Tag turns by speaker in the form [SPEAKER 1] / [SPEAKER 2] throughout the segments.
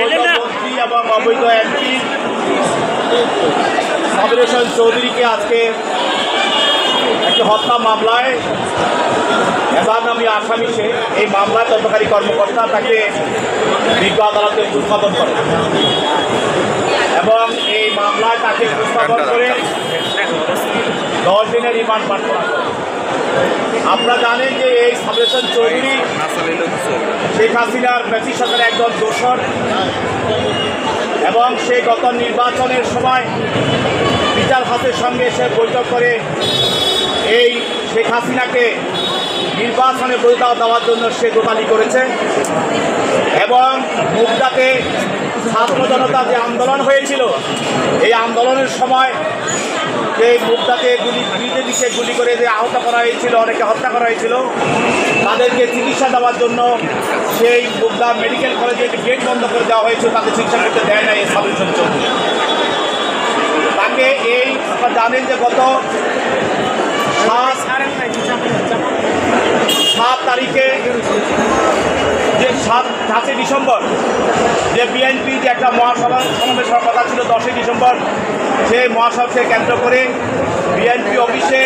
[SPEAKER 1] অবৈধ মন্ত্রী এবং অবৈধ এমপি সাবির হোসেন চৌধুরীকে আজকে একটি হত্যা মামলায় এবার নামী আসামি সে এই মামলায় তদন্তকারী কর্মকর্তা তাকে বিজ্ঞ আদালতে উপস্থাপন করে এবং এই মামলায় তাকে উপস্থাপন করে 10 দিনের রিমান্ড প্রার্থনা করে। আপনারা জানেন যে এই সাবির হোসেন চৌধুরী শেখ হাসিনার ব্যাপী সরকারের একজন দোসর এবং সে গত নির্বাচনের সময় বিচার হাতের সঙ্গে সে বৈঠক করে এই শেখ হাসিনাকে নির্বাচনে বৈধতা দেওয়ার জন্য সে দোতালি করেছে এবং মুগদাতে ছাত্র জনতা যে আন্দোলন হয়েছিল এই আন্দোলনের সময় যে মুগদাতে দিকে গুলি করে যে আহত করা হয়েছিল, অনেকে হত্যা করা হয়েছিল, তাদেরকে চিকিৎসা দেওয়ার জন্য সেই মুগদা মেডিকেল কলেজে গেট বন্ধ করে দেওয়া হয়েছিল, তাদের চিকিৎসা করতে দেয় না এই সাবির হোসেন চৌধুরী। তাকে এই আপনারা জানেন যে গত 7 তারিখে যে 7 ডিসেম্বর যে বিএনপি যে একটা সমাবেশ হওয়ার কথা ছিল 10 ডিসেম্বর, সেই মহাসভাকে কেন্দ্র করে বিএনপি অফিসে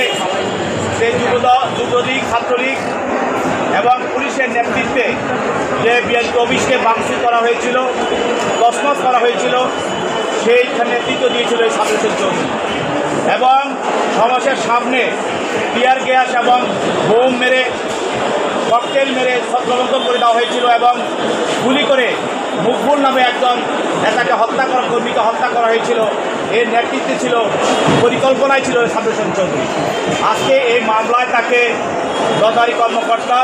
[SPEAKER 1] যে যুবলীগ ছাত্রলীগ এবং পুলিশের নেতৃত্বে যে বিএনপি অফিসকে ভাঙচুর করা হয়েছিল, তছনছ করা হয়েছিল, সেইখানে নেতৃত্ব দিয়েছিল এই সাবির হোসেন চৌধুরী এবং সমাবেশের সামনে টিয়ার গ্যাস এবং বোম মেরে ককটেল মেরে ছত্রভঙ্গ করে দেওয়া হয়েছিল এবং গুলি করে মুকবুল নামে একজন নেতাকে হত্যা করা কর্মীকে হত্যা করা হয়েছিল। এর নেতৃত্বে ছিল, পরিকল্পনায় ছিল সাবির হোসেন চৌধুরী। আজকে এই মামলায় তাকে তদন্তকারী কর্মকর্তা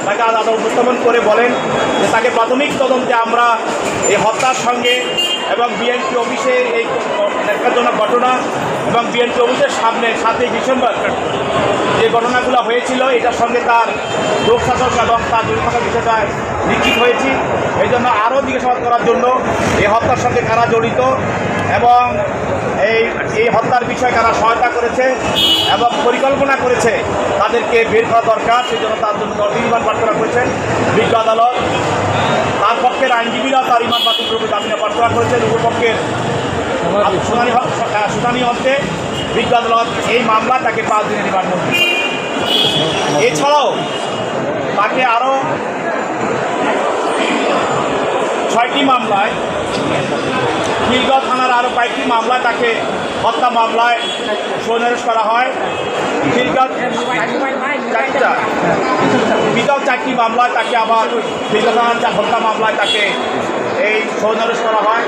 [SPEAKER 1] তাকে আদালতে উপস্থাপন করে বলেন যে তাকে প্রাথমিক তদন্তে আমরা এই হত্যার সঙ্গে এবং বিএনপি অফিসে এই ন্যাক্কারজনক ঘটনা এবং বিএনপি অফিসের সামনে 7 ডিসেম্বর যে ঘটনাগুলো হয়েছিল এটার সঙ্গে তার লোকশাসক এবং তার জড়িত থাকার বিষয়টা নিশ্চিত হয়েছি। এই জন্য আরও জিজ্ঞাসাবাদ করার জন্য এই হত্যার সঙ্গে কারা জড়িত এবং এই হত্যার বিষয়ে কারা সহায়তা করেছে এবং পরিকল্পনা করেছে তাদেরকে বের করা দরকার, সেই জন্য তার জন্য 10 দিন রিমান্ড প্রার্থনা করেছেন বিজ্ঞ আদালত। তার পক্ষের আইনজীবীরা তার রিমান্ড বাতিল করে জামিনে প্রার্থনা করেছেন। উপপক্ষের শুনানি অন্তে বিজ্ঞ আদালত এই মামলা তাকে 5 দিনের রিমান্ড মঞ্জুর করে। এছাড়াও তাকে আরও 6টি মামলায়, খিলগাঁও থানার আরও কয়েকটি মামলায় তাকে হত্যা মামলায় সন্নিবেশ করা হয়। খিলগাঁও 4টি মামলায় তাকে আবার খিলগাঁও থানার হত্যা মামলায় তাকে এই সন্নিবেশ করা হয়।